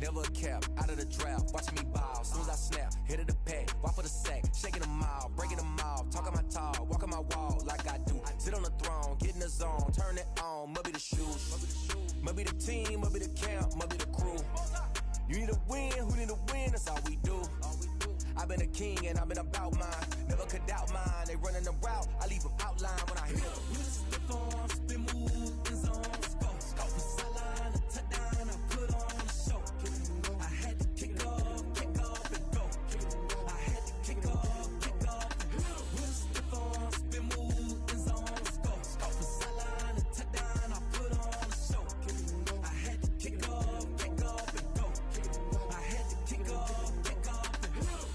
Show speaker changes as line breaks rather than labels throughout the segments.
never a cap, out of the drought, watching me ball. Soon as I snap, hit of the pack, walk for the sack, shaking them all, breaking them off, talking my talk, walking my wall like I do. Sit on the throne, get in the zone, turn it on, must be the shoes, must be the team, must be the camp, must be the crew. You need a win, who need a win, that's all we do. I've been a king and I've been about mine, never could doubt mine. They running the route, I leave them outline when I hit them.
Stiff on, spin move, in zone, scope. From sideline to touchdown, I put on a show. I had to kick off and go. I had to kick off and go. With a stiff on, spin move, in zone, scope. From sideline to touchdown, I put on a show. I had to kick off and go. I had to kick off and go.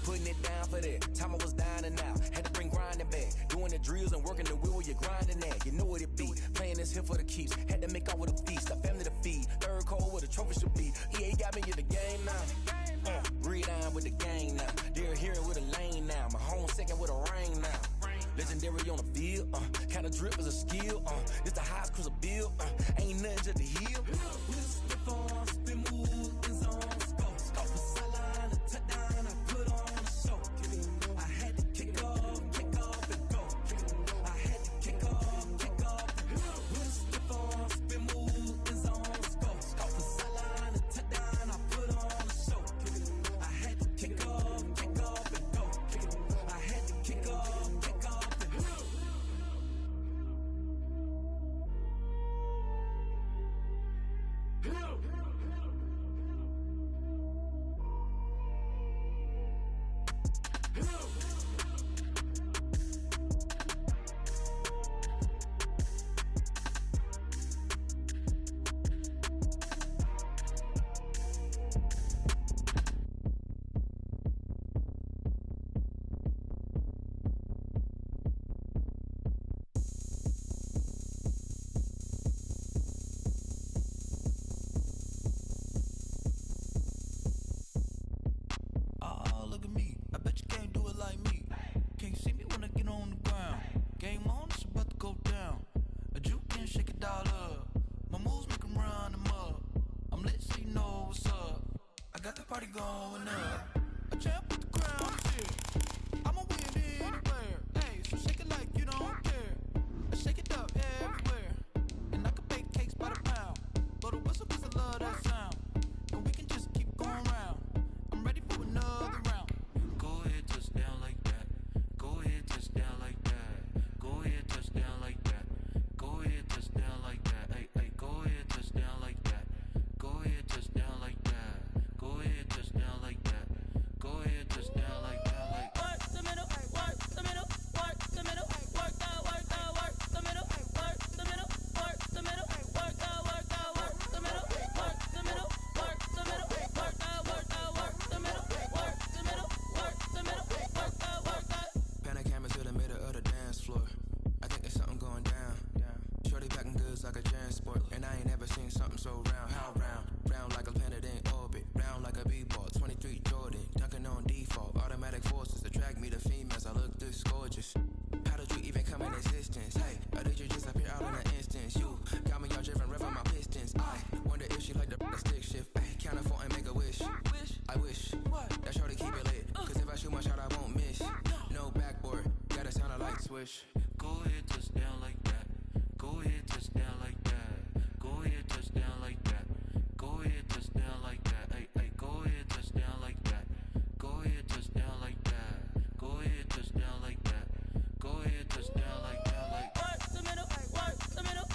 Putting it down for that, time I was dying and out. Had to bring grinding back, doing the drills and working the wheel where you're grinding at. You know what it be, playing this here for the keeps. Had to make out with a feast, a family to feed. Third cold where the trophy should be. EA got me in the game now. Breed on with the gang now. They're here with a lane now. My home second with a rain now. Legendary on the field, kinda drip is a skill. This the highest cruiser bill, ain't nothing just the hill.
With a stiff on, spin move, in zone, scope. From sideline to touchdown, I put on a show. I had to kick off and go. I had to kick off and go. With a stiff on, spin move, in zone, scope. From sideline to touchdown, I put on a show. I had to kick off and go. I had to kick off and go.
Look at me, I bet you can't do it like me. Can't see me when I get on the ground. Game on, it's about to go down. A juke and shake it all up. My moves make them run them up. I'm lit so you know what's up. I got the party going up. A champ with the crown is here. I'ma win anywhere. Hey, so shake it like you don't care. I shake it up everywhere. And I can bake cakes by the pound. Blow the whistle cause I love that sound. And we can just keep going round. I'm ready for another round. Go ahead, touch down like that. Go ahead, touch down like that. Go ahead, touch down like that. Go ahead, touch down like that. Hey, hey, go ahead, touch down like that. Go ahead, touch down like that. Go ahead, touch down like that. Go ahead, touch down like that. Like
work the middle, work the middle, work the middle, work the middle, work the middle, work the middle, work the middle, work the middle, work the middle, work the middle, work the middle, work the middle, work the.
Pan a camera to the middle of the dance floor. I think there's something going down. Shorty packing goods like a transport, and I ain't never seen something so round. How round? Round like a planet in orbit, round like a b-ball. 23 Jordan, dunking on default. Automatic forces attract me to females. I look this gorgeous. How did you even come in existence? Hey, or did you just appear out in an instance? You got me all driven, revving my pistons. I wonder if she like the stick shift. Ay, count a four and make a wish. I wish that shorty keep it lit. Cause if I shoot my shot, I won't miss. No backboard, gotta sound a light switch.
go ahead, touch down like that. Go ahead, touch down like that. Go ahead, touch down like that. Go ahead, touch down like that. Hey, hey, go ahead, touch down like that. Go ahead, touch down like that. Go ahead, touch down like that. Go ahead, touch down like that. Like
work the middle, work the middle,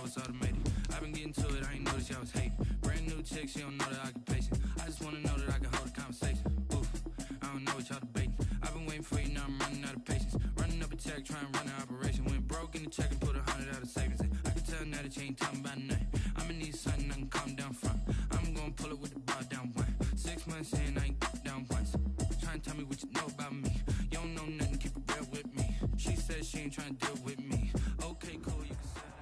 it's automated. I've been getting to it, I ain't noticed y'all was hating. Brand new chick, she don't know the occupation. I just wanna know that I can hold a conversation. Oof, I don't know what y'all debating. I've been waiting for you, now I'm running out of patience. Running up a check, trying to run an operation. Went broke in the check and put 100 out of savings in. I can tell now that you ain't talking about nothing. I'ma need something I can calm down front. I'm gonna pull it with the bar down one. 6 months in, I ain't down once. Trying to tell me what you know about me. You don't know nothing, keep it real with me. She says she ain't trying to deal with me. Okay, cool, you can say that.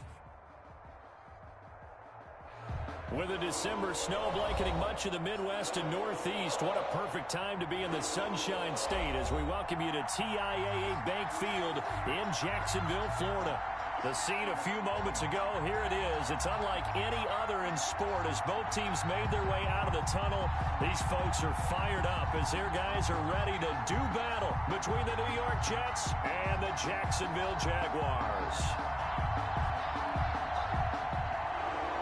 With a December snow blanketing much of the Midwest and Northeast, what a perfect time to be in the Sunshine State as we welcome you to TIAA Bank Field in Jacksonville, Florida. The scene a few moments ago, here it is. It's unlike any other in sport as both teams made their way out of the tunnel. These folks are fired up as their guys are ready to do battle between the New York Jets and the Jacksonville Jaguars.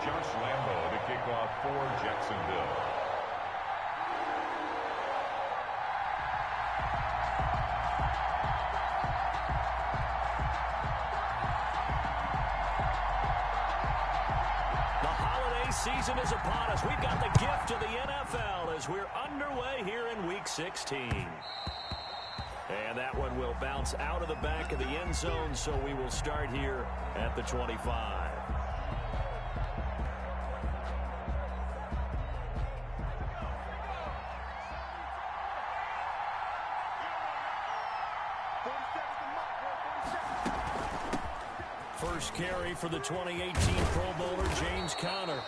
Josh Lambo to kick off for Jacksonville.
Season is upon us. We've got the gift of the NFL as we're underway here in Week 16. And that one will bounce out of the back of the end zone, so we will start here at the 25. First carry for the 2018 Pro Bowler, James Conner.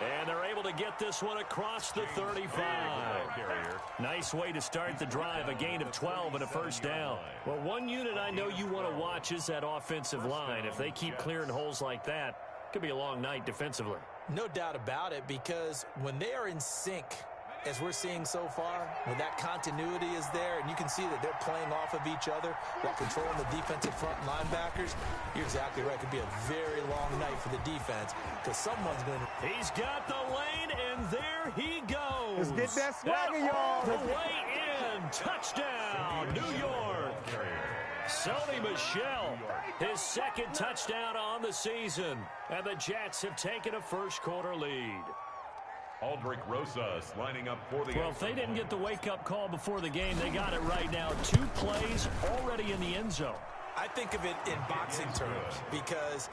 And they're able to get this one across the 35. Nice way to start the drive, a gain of 12 and a first down. Well, one unit I know you want to watch is that offensive line. If they keep clearing holes like that, it could be a long night defensively.
No doubt about it, because when they are in sync, as we're seeing so far, when that continuity is there, and you can see that they're playing off of each other while controlling the defensive front linebackers, you're exactly right. It could be a very long night for the defense because someone's going to...
He's got the lane, and there he goes.
Let's get that swagger, y'all.
The way in. Touchdown, New York. Sony Michel, his second touchdown on the season. And the Jets have taken a first-quarter lead.
Aldrick Rosas lining up for the...
Well, if they didn't get the wake-up call before the game, they got it right now. 2 plays already in the end zone.
I think of it in boxing terms because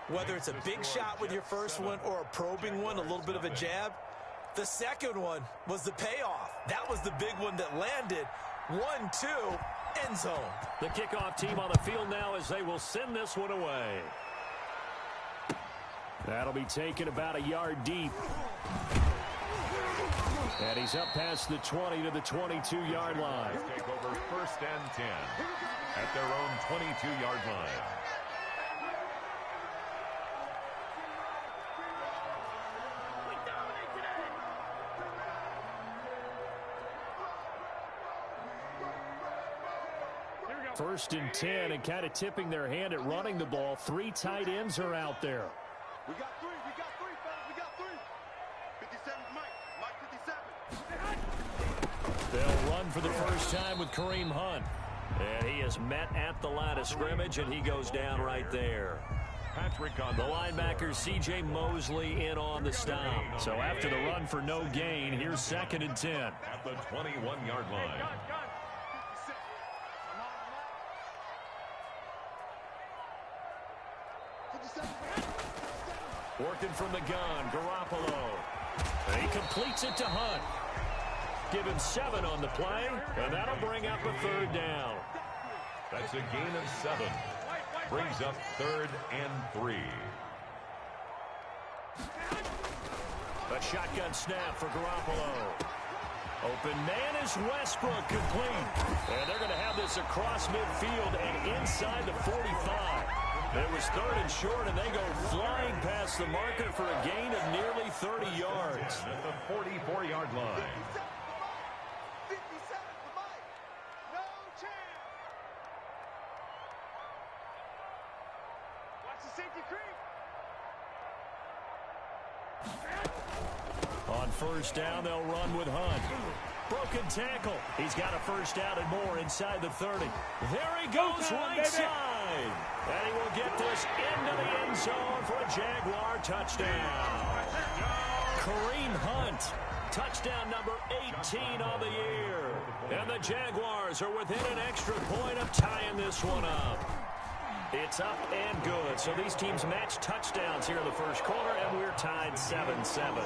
whether it's a big shot with your first one or a probing one, a little bit of a jab, the second one was the payoff. That was the big one that landed. 1-2, end zone.
The kickoff team on the field now as they will send this one away. That'll be taken about a yard deep. And he's up past the 20 to the 22-yard line.
Take over first and 10 at their own 22-yard line.
First and 10, and kind of tipping their hand at running the ball. 3 tight ends are out there.
We got three, fellas, we got 3. 57, Mike 57.
They'll run for the first time with Kareem Hunt. And he is met at the line of scrimmage, and he goes down right there.
Patrick on
the linebacker, C.J. Mosley, in on the stop. So after the run for no gain, here's second and 10.
At the 21-yard line.
Working from the gun, Garoppolo. And he completes it to Hunt. Give him 7 on the play, and that'll bring up a third down.
That's a gain of 7. Brings up 3rd and 3.
A shotgun snap for Garoppolo. Open man is Westbrook, complete. And they're going to have this across midfield and inside the 45. It was 3rd and short, and they go flying past the marker for a gain of nearly 30 yards.
At the 44-yard line.
57 for Mike. No chance. Watch the safety creep.
On first down, they'll run with Hunt. Broken tackle. He's got a first down and more inside the 30. There he goes right side. And he will get this into the end zone for a Jaguar touchdown. Kareem Hunt. Touchdown number 18 on the year. And the Jaguars are within an extra point of tying this one up. It's up and good. So these teams match touchdowns here in the first quarter, and we're tied 7-7.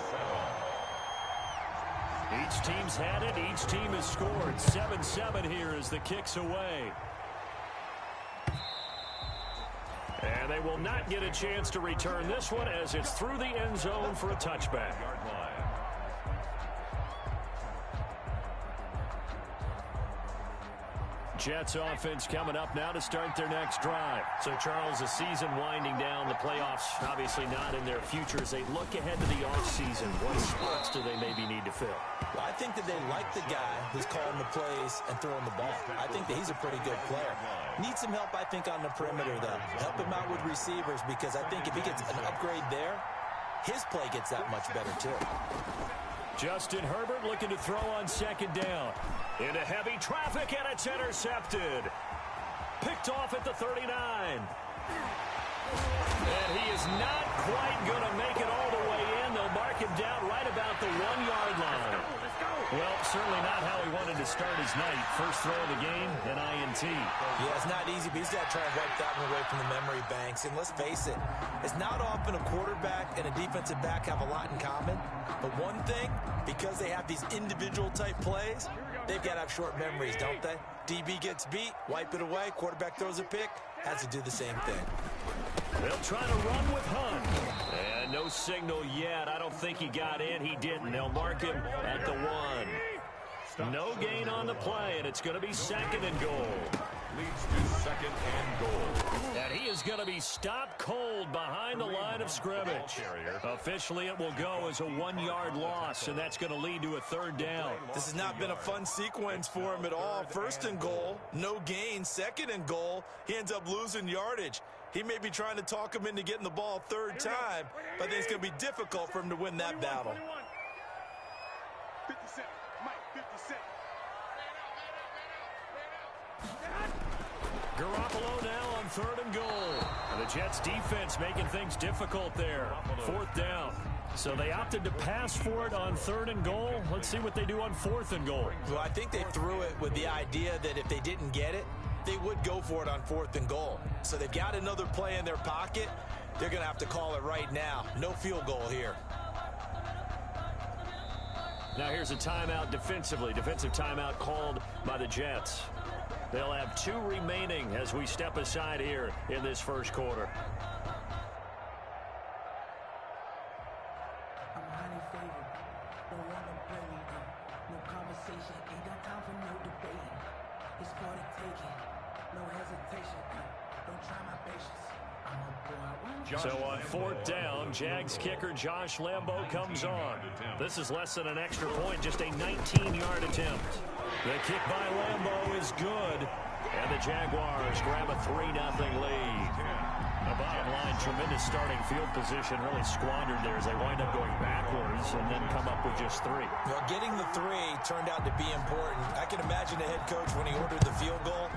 Each team's had it. Each team has scored. 7-7 here as the kick's away. And they will not get a chance to return this one as it's through the end zone for a touchback. Jets offense coming up now to start their next drive. So, Charles, the season winding down, the playoffs obviously not in their future. As they look ahead to the offseason, what spots do they maybe need to fill?
Well, I think that they like the guy who's calling the plays and throwing the ball. I think that he's a pretty good player. Needs some help, I think, on the perimeter, though. Help him out with receivers, because I think if he gets an upgrade there, his play gets that much better, too.
Justin Herbert looking to throw on second down. Into heavy traffic, and it's intercepted. Picked off at the 39. And he is not quite going to make it all the way in. They'll mark him down right about the 1-yard line. Well, certainly not how he wanted to start his night. First throw of the game, an INT.
Yeah, it's not easy, but he's got to try and wipe that one away from the memory banks. And let's face it, it's not often a quarterback and a defensive back have a lot in common. But one thing, because they have these individual type plays, they've got to have short memories, don't they? DB gets beat, wipe it away, quarterback throws a pick, has to do the same thing.
They'll try to run with Hunt. And no signal yet. I don't think he got in. He didn't. They'll mark him at the 1. No gain on the play, and it's going to be second and goal.
Leads to second and goal.
And he is going to be stopped cold behind the line of scrimmage. Officially, it will go as a 1-yard loss, and that's going to lead to a third down.
This has not been a fun sequence for him at all. First and goal, no gain. Second and goal, he ends up losing yardage. He may be trying to talk him into getting the ball third time, but I think it's going to be difficult for him to win that battle.
57, Mike, 57.
Garoppolo now on third and goal. And the Jets defense making things difficult there. Fourth down. So they opted to pass for it on third and goal. Let's see what they do on fourth and goal.
Well, I think they threw it with the idea that if they didn't get it, they would go for it on fourth and goal. So they've got another play in their pocket. They're going to have to call it right now. No field goal here.
Now here's a timeout defensively. Defensive timeout called by the Jets. They'll have 2 remaining as we step aside here in this first quarter.
I'm highly favored. Don't want to play me. No conversation. Ain't got time for no debate. It's for the taking. No hesitation. Don't try my patience. I'm a boy.
So on fourth down, Jags kicker Josh Lambo comes on. This is less than an extra point, just a 19-yard attempt. The kick by Lambo is good, and the Jaguars grab a 3-0 lead. The bottom line, tremendous starting field position, really squandered there as they wind up going backwards and then come up with just 3.
Well, getting the 3 turned out to be important. I can imagine the head coach when he ordered the field goal.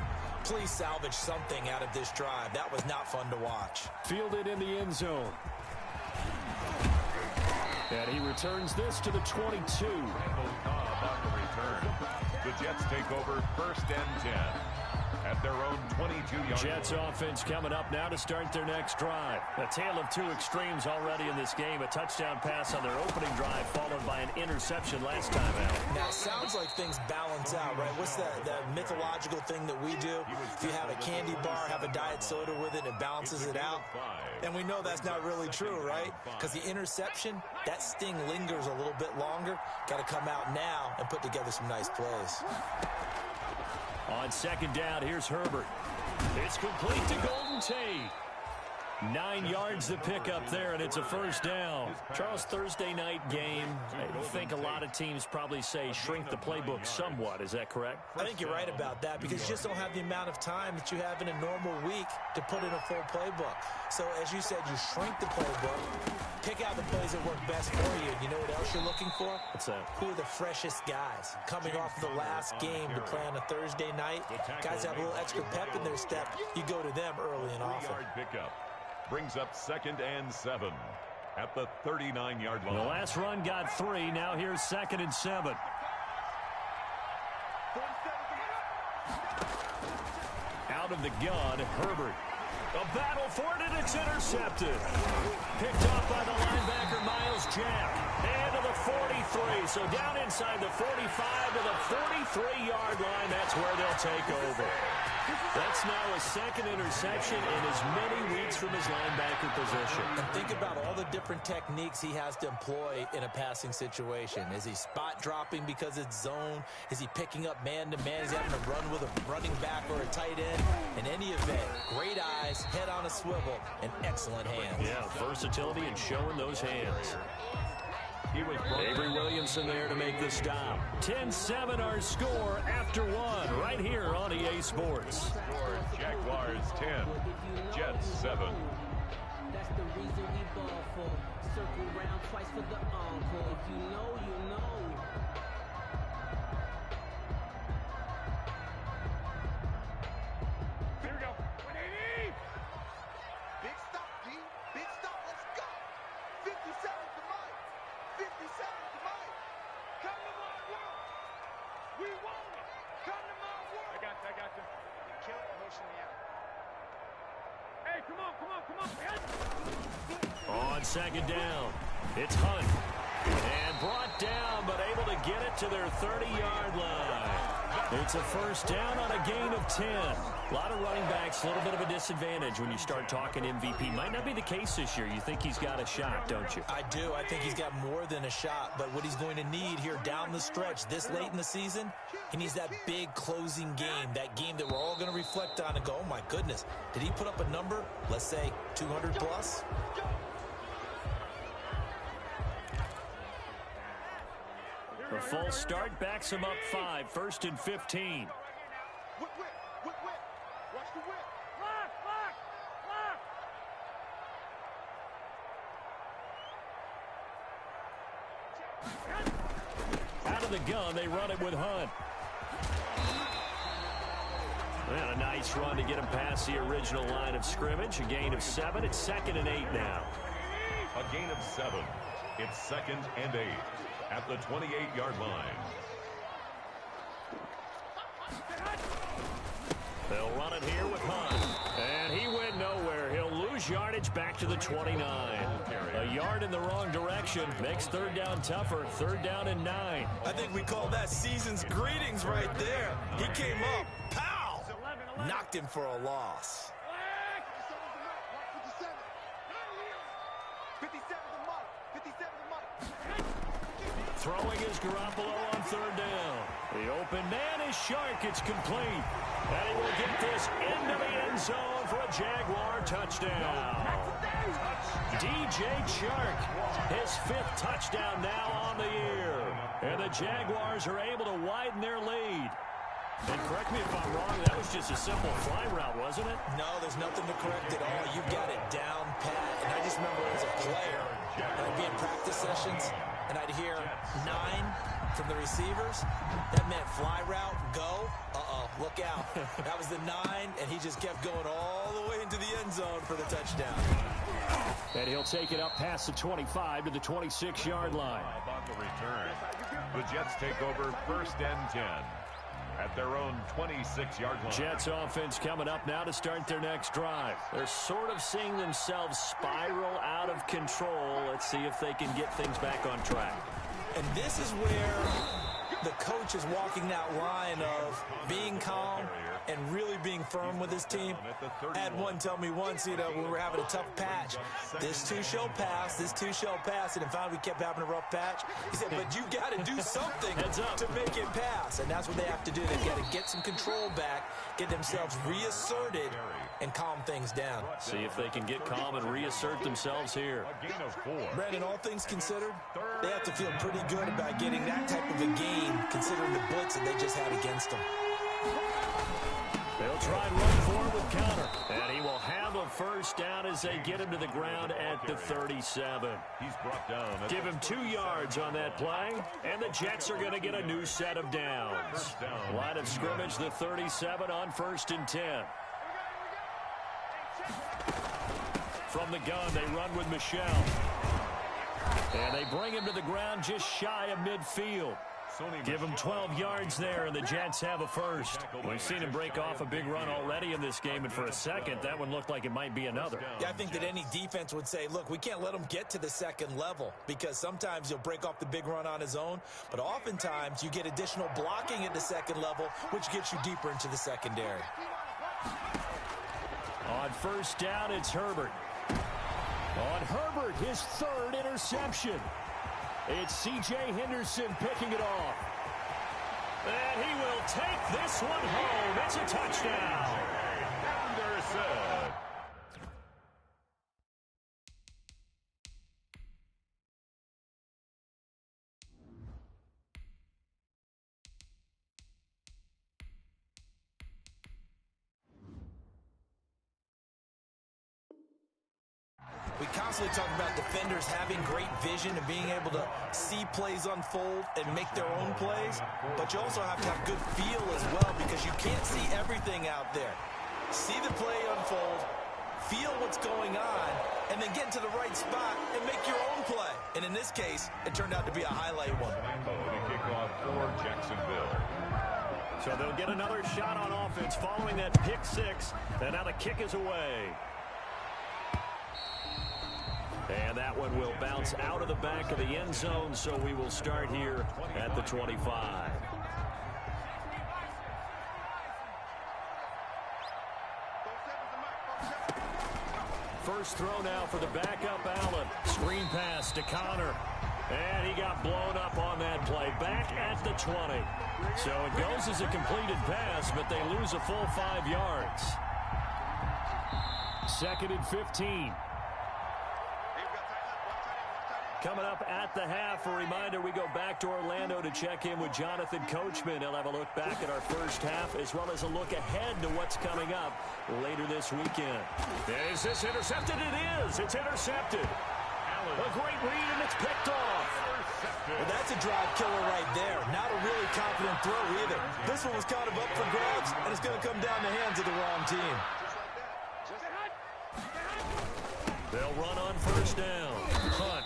Please salvage something out of this drive. That was not fun to watch.
Fielded in the end zone. And he returns this to the 22.
On the return. The Jets take over first and 10 at their own 22-yard.
Jets offense coming up now to start their next drive. A tale of 2 extremes already in this game. A touchdown pass on their opening drive followed by an interception last time out.
Now, it sounds like things balance out, right? What's that mythological thing that we do? If you have a candy bar, have a diet soda with it, it balances it out. And we know that's not really true, right? Because the interception, that sting lingers a little bit longer. Got to come out now and put together some nice plays.
On second down, here's Herbert. It's complete to Golden Tate. 9 yards to pick up there, and it's a first down. Charles, Thursday night game, I think a lot of teams probably say shrink the playbook somewhat. Is that correct?
I think you're right about that because you just don't have the amount of time that you have in a normal week to put in a full playbook. So, as you said, you shrink the playbook, pick out the plays that work best for you. You know what else you're looking for?
What's that?
Who are the freshest guys coming off the last game to play on a Thursday night? Guys have a little extra pep in their step. You go to them early and often.
Pickup brings up 2nd and 7 at the 39-yard line.
The last run got 3. Now here's 2nd and 7. Out of the gun, Herbert. A battle for it, and it's intercepted. Picked off by the linebacker, Miles Jack. And to the 43. So down inside the 45 to the 43-yard line. That's where they'll take over. That's now a 2nd interception in as many weeks from his linebacker position.
And think about all the different techniques he has to employ in a passing situation. Is he spot dropping because it's zone? Is he picking up man-to-man? Is he having to run with a running back or a tight end? In any event, great eyes, head on a swivel, and excellent hands.
Yeah, versatility and showing those hands. Avery Williamson there to make the stop. 10-7 our score after 1 right here on EA Sports.
Jaguars 10, Jets 7.
That's the reason we ball for. Circle round twice for the encore. If you know, you know.
Here we go. 180. Big stop, D. Big stop. Let's go. 57 to Mike. 57 to Mike. Come to my world. We want it. Come to my world. I got you. Kill it, motion me out. Hey, come on.
On 2nd down, it's Hunt. And brought down, but able to get it to their 30-yard line. It's a first down on a gain of 10. A lot of running backs, a little bit of a disadvantage when you start talking MVP. Might not be the case this year. You think he's got a shot, don't you?
I do. I think he's got more than a shot. But what he's going to need here down the stretch this late in the season, he needs that big closing game, that game that we're all going to reflect on and go, oh, my goodness, did he put up a number, let's say 200 plus?
The full start backs him up 5, 1st and 15.
Whip. Watch the whip. Lock.
Out of the gun, they run it with Hunt. And a nice run to get him past the original line of scrimmage. A gain of 7. It's 2nd and 8 now.
A gain of 7. It's 2nd and 8 at the 28-yard line.
They'll run it here with Hunt. And he went nowhere. He'll lose yardage back to the 29. A yard in the wrong direction makes 3rd down tougher. 3rd down and 9.
I think we call that season's greetings right there. He came up, pow! Knocked him for a loss.
57 to Mike.
Throwing is Garoppolo on 3rd down. The open man is Shark. It's complete. And he will get this into the end zone for a Jaguar touchdown. DJ Chark, his 5th touchdown now on the year. And the Jaguars are able to widen their lead. And correct me if I'm wrong, that was just a simple fly route, wasn't it?
No, there's nothing to correct at all. You've got it down pat. And I just remember as a player, I'd be in practice sessions, and I'd hear 9 from the receivers. That meant fly route, go. Look out. That was the 9, and he just kept going all the way into the end zone for the touchdown.
And he'll take it up past the 25 to the 26-yard line.
On the return, the Jets take over 1st and 10 at their own 26-yard line.
Jets offense coming up now to start their next drive. They're sort of seeing themselves spiral out of control. Let's see if they can get things back on track.
And this is where the coach is walking that line of being calm and really being firm with his team. I had one tell me once, when we were having a tough patch, this too shall pass, this too shall pass, and finally we kept having a rough patch. He said, but you got to do something to make it pass, and that's what they have to do. They've got to get some control back, get themselves reasserted, and calm things down.
See if they can get calm and reassert themselves here.
Brandon, all things considered, they have to feel pretty good about getting that type of a gain, considering the blitz that they just had against them.
They'll try and run forward with counter. And he will have a first down as they get him to the ground at the 37.
He's brought down.
Give him 2 yards on that play, and the Jets are going to get a new set of downs. Line of scrimmage, the 37 on 1st and 10. From the gun, they run with Michel. And they bring him to the ground just shy of midfield. Give him 12 yards there, and the Jets have a first. We've seen him break off a big run already in this game, and for a second, that one looked like it might be another.
Yeah, I think that any defense would say, look, we can't let him get to the second level, because sometimes he'll break off the big run on his own, but oftentimes you get additional blocking at the second level, which gets you deeper into the secondary.
On first down, it's Herbert. On Herbert, his 3rd interception. It's C.J. Henderson picking it off. And he will take this one home. It's a touchdown.
Henderson.
We constantly talk about defenders having great vision and being able to see plays unfold and make their own plays, but you also have to have good feel as well, because you can't see everything out there. See the play unfold, feel what's going on, and then get to the right spot and make your own play. And in this case, it turned out to be a highlight one.
The kickoff for Jacksonville.
So they'll get another shot on offense following that pick 6, and now the kick is away. And that one will bounce out of the back of the end zone, so we will start here at the 25. First throw now for the backup, Allen. Screen pass to Connor. And he got blown up on that play. Back at the 20. So it goes as a completed pass, but they lose a full 5 yards. 2nd and 15. Coming up at the half, a reminder, we go back to Orlando to check in with Jonathan Coachman. He'll have a look back at our first half, as well as a look ahead to what's coming up later this weekend. Is this intercepted? It is. It's intercepted. A great read, and it's picked off.
Well, that's a drive killer right there. Not a really confident throw either. This one was kind of up for grabs, and it's going to come down the hands of the wrong team.
They'll run on first down. Hunt.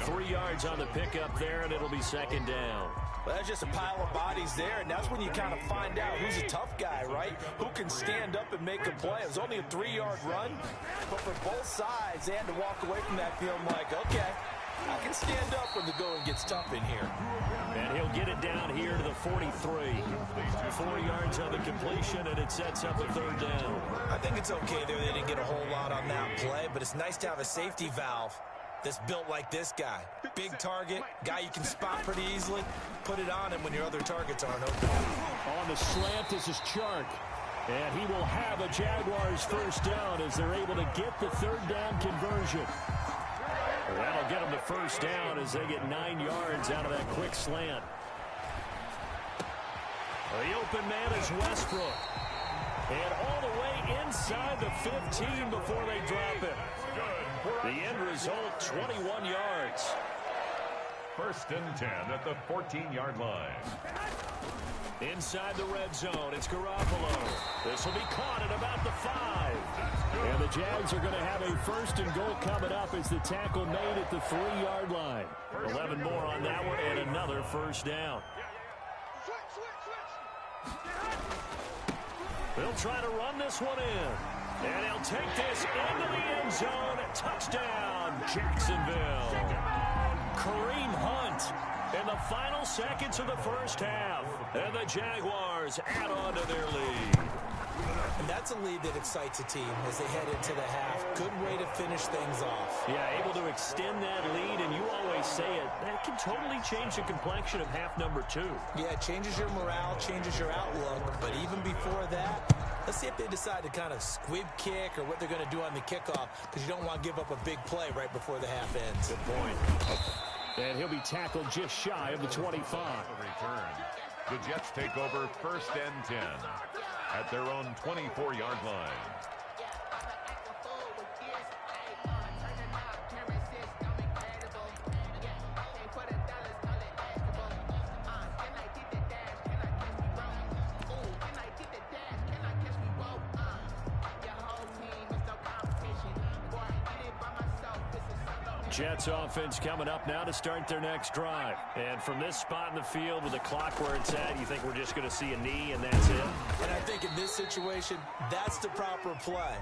3 yards on the pickup there, and it'll be 2nd down.
Well, that's just a pile of bodies there, and that's when you kind of find out who's a tough guy, right? Who can stand up and make a play. It was only a 3-yard run, but for both sides, they had to walk away from that feeling like, okay, I can stand up when the going gets tough in here.
And he'll get it down here to the 43. 4 yards on the completion, and it sets up a 3rd down.
I think it's okay there. They didn't get a whole lot on that play, but it's nice to have a safety valve that's built like this guy. Big target, guy you can spot pretty easily. Put it on him when your other targets aren't open.
On the slant, this is Chark. And he will have a Jaguars first down as they're able to get the 3rd down conversion. That'll get them the first down as they get 9 yards out of that quick slant. The open man is Westbrook. And all the way inside the 15 before they drop it. The end result, 21 yards.
1st and 10 at the 14-yard line.
Inside the red zone, it's Garoppolo. This will be caught at about the 5. And the Jags are going to have a 1st and goal coming up as the tackle made at the 3-yard line. 11 more on that one and another first down. They'll try to run this one in. And he'll take this into the end zone. Touchdown, Jacksonville. Kareem Hunt. And And the final seconds of the first half. And the Jaguars add on to their lead.
And that's a lead that excites a team as they head into the half. Good way to finish things off.
Yeah, able to extend that lead, and you always say it, that can totally change the complexion of half number 2.
Yeah, it changes your morale, changes your outlook. But even before that, let's see if they decide to kind of squib kick or what they're going to do on the kickoff, because you don't want to give up a big play right before the half ends.
Good point. And he'll be tackled just shy of the 25.
Return. The Jets take over 1st and 10 at their own 24-yard line.
Jets offense coming up now to start their next drive. And from this spot in the field with the clock where it's at, you think we're just going to see a knee and that's it?
And I think in this situation, that's the proper play.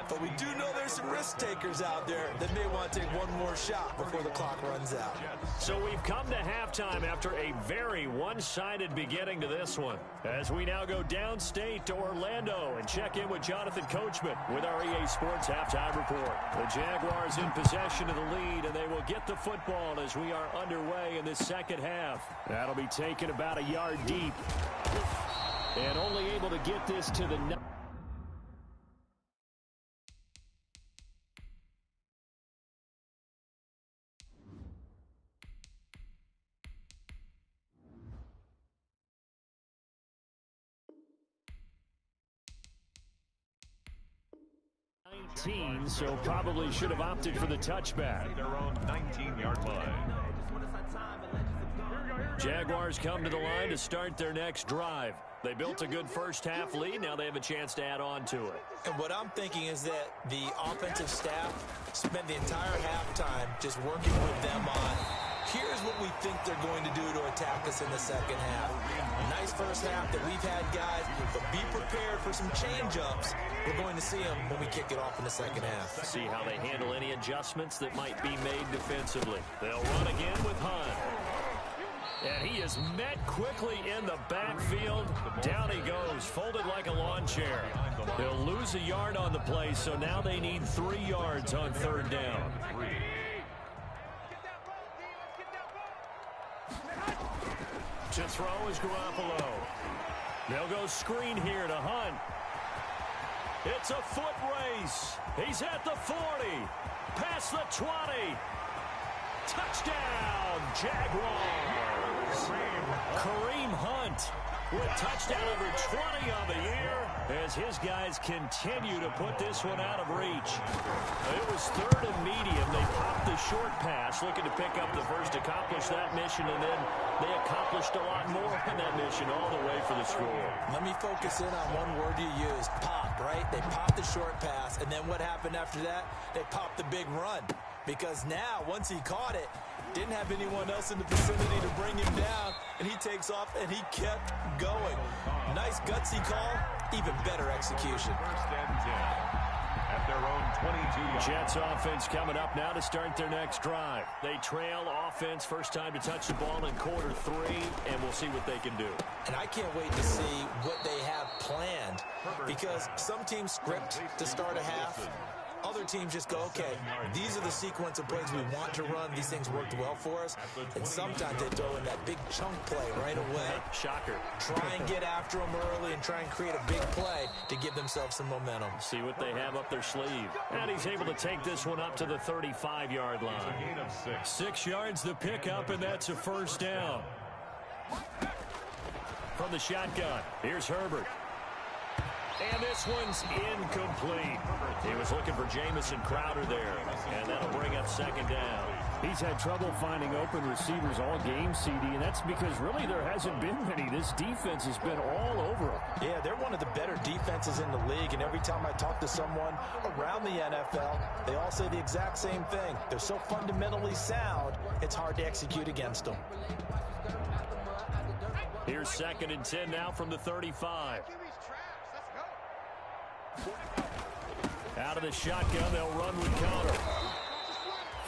But we do know there's some risk takers out there that may want to take one more shot before the clock runs out.
So we've come to halftime after a very one-sided beginning to this one. As we now go downstate to Orlando and check in with Jonathan Coachman with our EA Sports Halftime Report. The Jaguars in possession of the lead, and they will get the football as we are underway in this second half. That'll be taken about a yard deep. And only able to get this to the 19, so probably should have opted for the touchback.
Their own 19-yard line.
Jaguars come to the line to start their next drive. They built a good first half lead. Now they have a chance to add on to it.
And what I'm thinking is that the offensive staff spent the entire halftime just working with them on, here's what we think they're going to do to attack us in the second half. Nice first half that we've had, guys, but be prepared for some change-ups. We're going to see them when we kick it off in the second half.
See how they handle any adjustments that might be made defensively. They'll run again with Hunt. And he is met quickly in the backfield. Down he goes, folded like a lawn chair. They'll lose a yard on the play, so now they need 3 yards on third down. To throw is Garoppolo. They'll go screen here to Hunt. It's a foot race. He's at the 40. Past the 20. Touchdown, Jaguars. Kareem Hunt with touchdown over 20 on the year as his guys continue to put this one out of reach. It was 3rd and medium. They popped the short pass, looking to pick up the first, accomplish that mission, and then they accomplished a lot more in that mission all the way for the score.
Let me focus in on one word you used, pop, right? They popped the short pass, and then what happened after that? They popped the big run. Because now, once he caught it, didn't have anyone else in the vicinity to bring him down, and he takes off, and he kept going. Nice gutsy call, even better execution.
1st and 10 at their own 22.
Jets offense coming up now to start their next drive. They trail offense, first time to touch the ball in quarter 3, and we'll see what they can do.
And I can't wait to see what they have planned, because some teams script to start a half. Other teams just go, okay, these are the sequence of plays we want to run. These things worked well for us. And sometimes they throw in that big chunk play right away.
Shocker.
Try and get after them early and try and create a big play to give themselves some momentum.
See what they have up their sleeve. And he's able to take this one up to the 35-yard line. 6 yards the pickup, and that's a first down. From the shotgun, here's Herbert. And this one's incomplete. He was looking for Jamison Crowder there, and that'll bring up second down.
He's had trouble finding open receivers all game, CD, and that's because really there hasn't been many. This defense has been all over them.
Yeah, they're one of the better defenses in the league, and every time I talk to someone around the NFL, they all say the exact same thing. They're so fundamentally sound, it's hard to execute against them.
Here's 2nd and 10 now from the 35. Out of the shotgun, they'll run with Conner.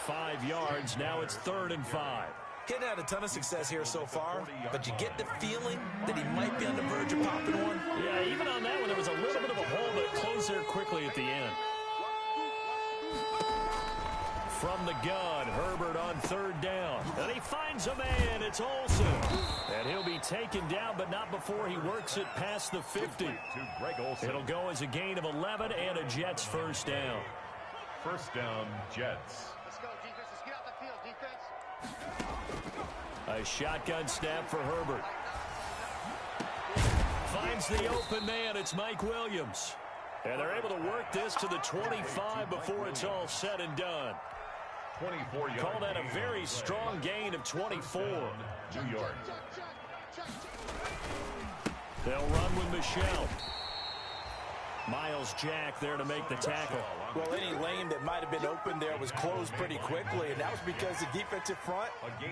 5 yards, now it's 3rd and 5.
He hadn't had a ton of success here so far, but you get the feeling that he might be on the verge of popping one.
Yeah, even on that one, there was a little bit of a hole that closed there quickly at the end. From the gun, Herbert on third down. And he finds a man. It's Olsen. And he'll be taken down, but not before he works it past the 50. It'll go as a gain of 11 and a Jets first down.
First down, Jets.
Let's go, defense. Let's get out the field, defense.
A shotgun snap for Herbert. Finds the open man. It's Mike Williams. And they're able to work this to the 25 before it's all said and done.
24 yards.
Call that a very strong gain of 24.
New York.
They'll run with Michel. Miles Jack there to make the tackle.
Well, any lane that might have been open there was closed pretty quickly, and that was because the defensive front,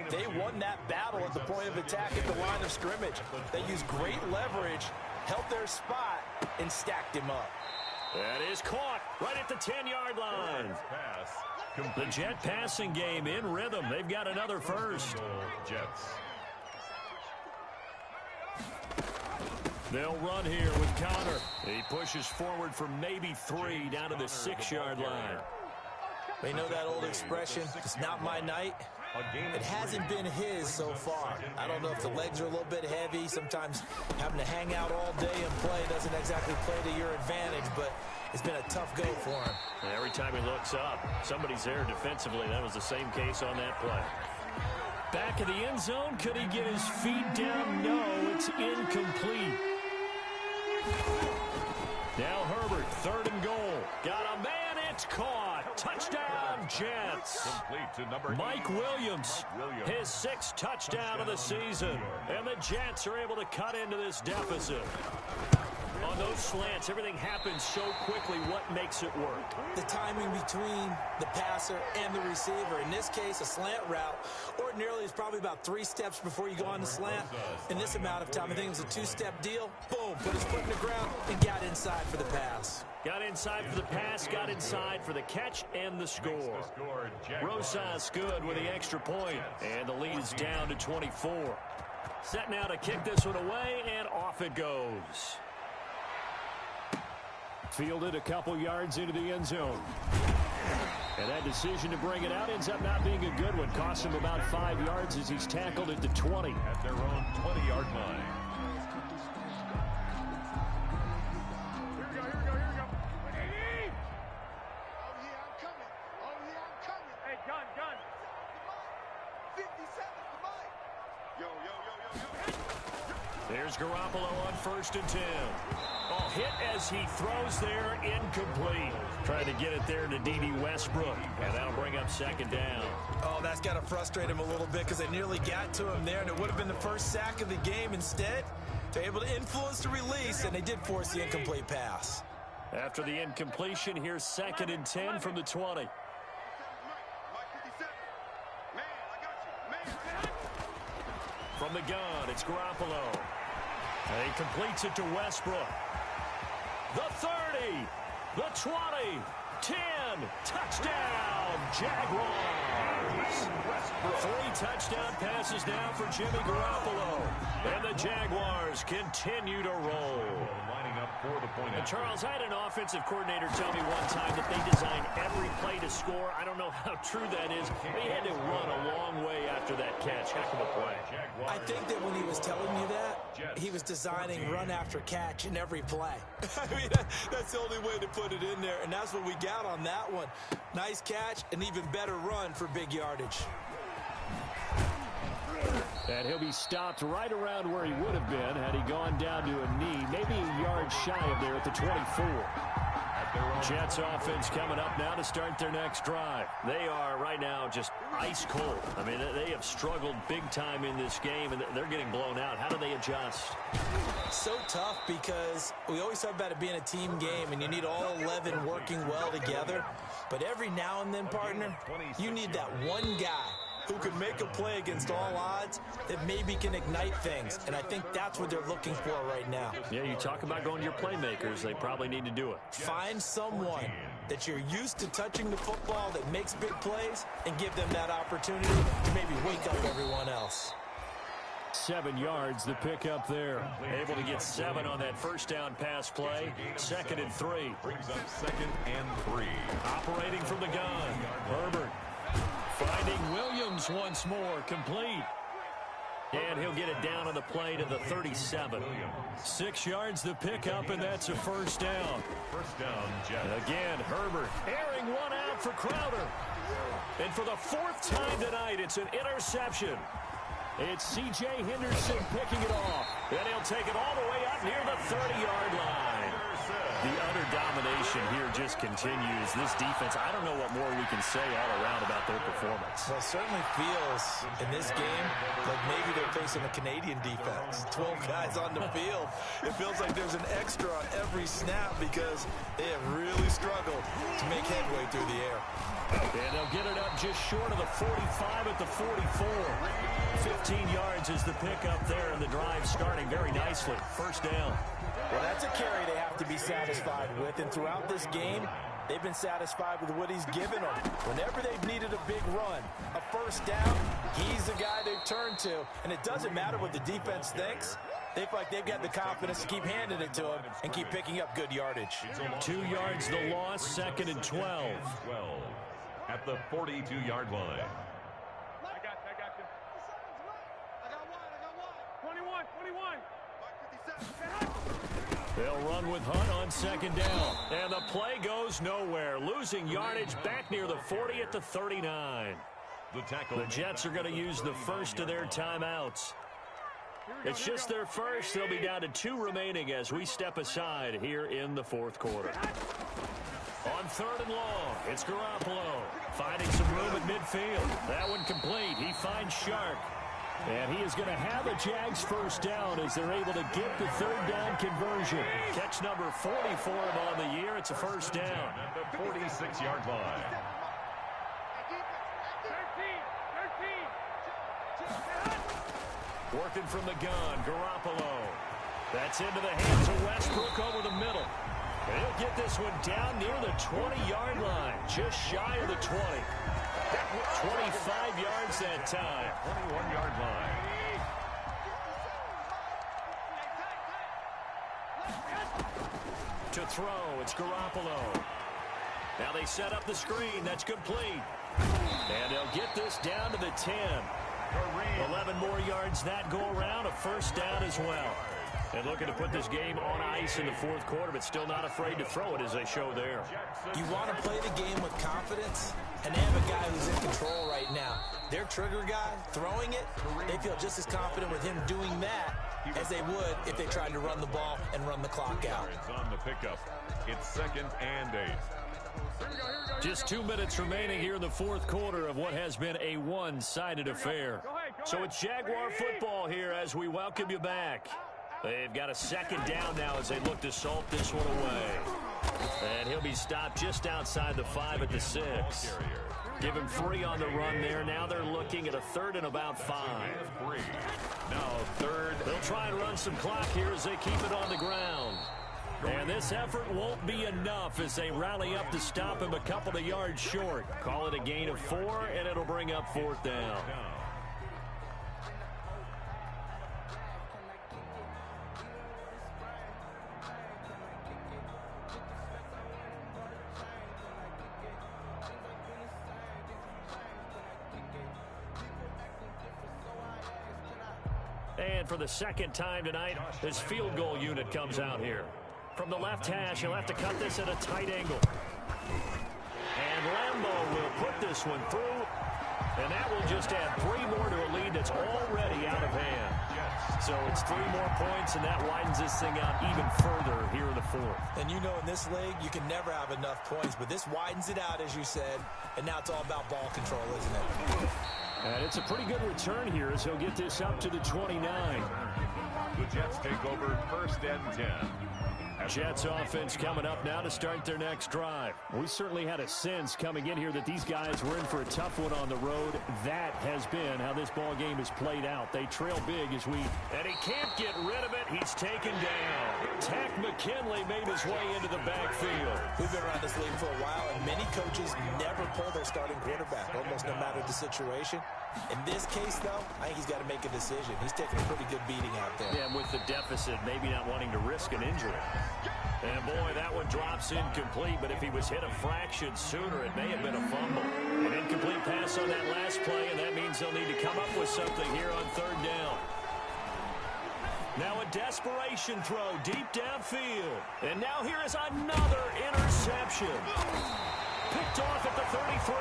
they won that battle at the point of attack at the line of scrimmage. They used great leverage, held their spot, and stacked him up.
That is caught right at the 10-yard line. The Jet passing game in rhythm. They've got another first.
Jets.
They'll run here with Connor. He pushes forward for maybe 3 down to the 6-yard line.
They know that old expression, it's not my night. It hasn't been his so far. I don't know if the legs are a little bit heavy. Sometimes having to hang out all day and play doesn't exactly play to your advantage, but it's been a tough go for him.
And every time he looks up, somebody's there defensively. That was the same case on that play. Back of the end zone. Could he get his feet down? No, it's incomplete. Now Herbert, 3rd and goal. Got a man. It's caught. Touchdown, Jets. Mike Williams, his 6th touchdown of the season. And the Jets are able to cut into this deficit. On those slants, everything happens so quickly. What makes it work?
The timing between the passer and the receiver. In this case, a slant route ordinarily is probably about 3 steps before you go on the slant. In this amount of time, I think it was a 2-step deal. Boom, put his foot in the ground and got inside for the pass.
Got inside for the pass, got inside for the catch and the score. Rosas good with the extra point, and the lead is down to 24. Set now to kick this one away, and off it goes. Fielded a couple yards into the end zone. And that decision to bring it out ends up not being a good one. Costs him about 5 yards as he's tackled at the 20.
At their own 20-yard line.
There's Garoppolo on 1st and 10. Oh, hit as he throws there, incomplete. Trying to get it there to D.D. Westbrook, and that'll bring up 2nd down.
Oh, that's got to frustrate him a little bit because they nearly got to him there, and it would have been the first sack of the game. Instead, they're able to influence the release, and they did force the incomplete pass.
After the incompletion, here's 2nd and 10 from the 20. From the gun, it's Garoppolo. And he completes it to Westbrook. The 30, the 20, 10, touchdown, Jaguars. 3 touchdown passes now for Jimmy Garoppolo. And the Jaguars continue to roll. And Charles, I had an offensive coordinator tell me one time that they designed every play to score. I don't know how true that is, but he had to run a long way after that catch. Heck of a play.
I think that when he was telling you that, he was designing run after catch in every play. I mean, that's the only way to put it in there, and that's what we got on that one. Nice catch, and even better run for big yardage.
And he'll be stopped right around where he would have been had he gone down to a knee, maybe a yard shy of there at the 24. Jets offense coming up now to start their next drive. They are right now just ice cold. I mean, they have struggled big time in this game, and they're getting blown out. How do they adjust?
So tough because we always talk about it being a team game, and you need all 11 working well together. But every now and then, partner, you need that one guy who can make a play against all odds that maybe can ignite things. And I think that's what they're looking for right now.
Yeah, you talk about going to your playmakers. They probably need to do it.
Find someone that you're used to touching the football that makes big plays and give them that opportunity to maybe wake up everyone else.
7 yards, the pickup there. Able to get 7 on that first down pass play. 2nd and 3.
Brings up 2nd and 3.
Operating from the gun. Herbert finding Williams once more. Complete. And he'll get it down on the play to the 37. 6 yards the pickup, and that's a first down.
First down, Jets.
Again, Herbert airing one out for Crowder. And for the 4th time tonight, it's an interception. It's C.J. Henderson picking it off. And he'll take it all the way up near the 30-yard line. The utter domination here just continues. This defense, I don't know what more we can say all around about their performance.
Well, it certainly feels in this game like maybe they're facing a Canadian defense. 12 guys on the field. It feels like there's an extra on every snap because they have really struggled to make headway through the air.
And they'll get it up just short of the 45 at the 44. 15 yards is the pickup there, and the drive starting very nicely. First down.
Well, that's a carry they have to be satisfied with, and throughout this game, they've been satisfied with what he's given them. Whenever they've needed a big run, a first down, he's the guy they've turned to, and it doesn't matter what the defense thinks. They feel like they've got the confidence to keep handing it to him and keep picking up good yardage.
2 yards the loss, 2nd and 12.
At the 42-yard line.
I got you. I got one. 21. 57.
They'll run with Hunt on 2nd down. And the play goes nowhere. Losing yardage back near the 40 at the 39. The Jets are going to use the first of their timeouts. It's just their first. They'll be down to 2 remaining as we step aside here in the 4th quarter. On 3rd and long, it's Garoppolo finding some room at midfield. That one complete. He finds Shark. And he is going to have a Jags first down as they're able to get the 3rd down conversion. Catch number 40 for him on the year. It's a first down.
At the 46-yard line.
13.
Working from the gun, Garoppolo. That's into the hands of Westbrook over the middle. And he'll get this one down near the 20-yard line, just shy of the 20. 25 yards that time.
21-yard line.
To throw, it's Garoppolo. Now they set up the screen. That's complete. And they'll get this down to the 10. 11 more yards that go around. A first down as well. And looking to put this game on ice in the 4th quarter, but still not afraid to throw it as they show there.
You want to play the game with confidence, and they have a guy who's in control right now. Their trigger guy, throwing it, they feel just as confident with him doing that as they would if they tried to run the ball and run the clock out.
On the pickup, it's 2nd and 8.
Just 2 minutes remaining here in the 4th quarter of what has been a one-sided affair. So it's Jaguar football here as we welcome you back. They've got a 2nd down now as they look to salt this one away. And he'll be stopped just outside the 5 at the 6. Give him 3 on the run there. Now they're looking at a 3rd and about 5.
Now 3rd.
They'll try and run some clock here as they keep it on the ground. And this effort won't be enough as they rally up to stop him a couple of yards short. Call it a gain of 4, and it'll bring up 4th down. And for the 2nd time tonight, his field goal unit comes out here. From the left hash, he'll have to cut this at a tight angle. And Lambeau will put this one through. And that will just add 3 more to a lead that's already out of hand. So it's 3 more points, and that widens this thing out even further here in the 4th.
And you know in this league, you can never have enough points, but this widens it out, as you said, and now it's all about ball control, isn't it?
And it's a pretty good return here as he'll get this up to the 29.
The Jets take over 1st and 10.
Jets offense coming up now to start their next drive. We certainly had a sense coming in here that these guys were in for a tough one on the road. That has been how this ball game has played out. They trail big as we... And he can't get rid of it. He's taken down. Takk McKinley made his way into the backfield.
We've been around this league for a while, and many coaches never pull their starting quarterback, almost no matter the situation. In this case, though, I think he's got to make a decision. He's taking a pretty good beating out there.
Yeah, with the deficit, maybe not wanting to risk an injury. And, boy, that one drops incomplete, but if he was hit a fraction sooner, it may have been a fumble. An incomplete pass on that last play, and that means they'll need to come up with something here on third down. Now a desperation throw deep downfield. And now here is another interception. Picked off at the 33.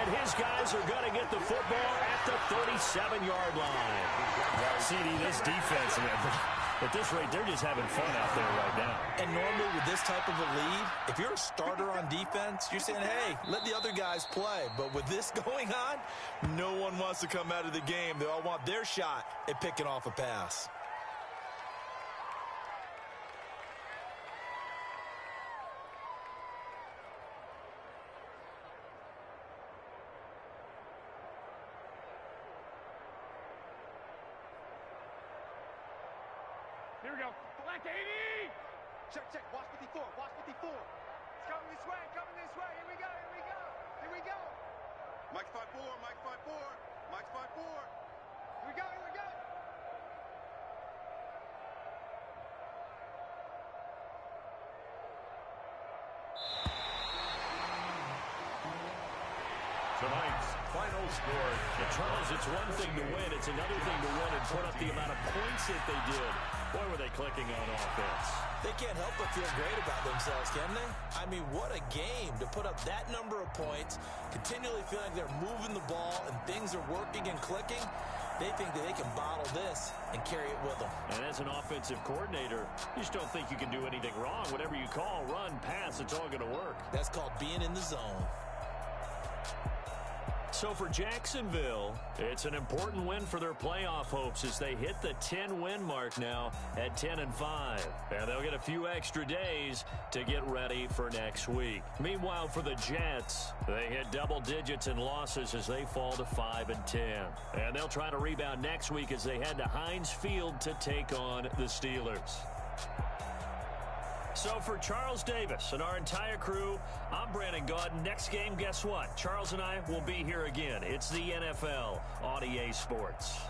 And his guys are going to get the football at the 37-yard line. CD, this defense, at this rate, they're just having fun out there right now.
And normally with this type of a lead, if you're a starter on defense, you're saying, hey, let the other guys play. But with this going on, no one wants to come out of the game. They all want their shot at picking off a pass.
Here we go. Black 80!
Check, check. Watch 54. Watch 54. It's coming this way. Coming this way. Here we go. Here we go. Here we go. Mike's 5-4. Mike's 5-4. Mike's 5-4. Here we go. Here we go.
Tonight's final score.
Charles, it's one thing to win. It's another thing to win and put up the amount of points that they did. Boy, were they clicking on offense.
They can't help but feel great about themselves, can they? I mean, what a game to put up that number of points, continually feeling they're moving the ball and things are working and clicking. They think that they can bottle this and carry it with them.
And as an offensive coordinator, you just don't think you can do anything wrong. Whatever you call, run, pass, it's all going to work.
That's called being in the zone.
So for Jacksonville, it's an important win for their playoff hopes as they hit the 10-win mark now at 10-5. And they'll get a few extra days to get ready for next week. Meanwhile, for the Jets, they hit double digits in losses as they fall to 5-10. And they'll try to rebound next week as they head to Heinz Field to take on the Steelers. So for Charles Davis and our entire crew, I'm Brandon Gaudin. Next game, guess what? Charles and I will be here again. It's the NFL on EA Sports.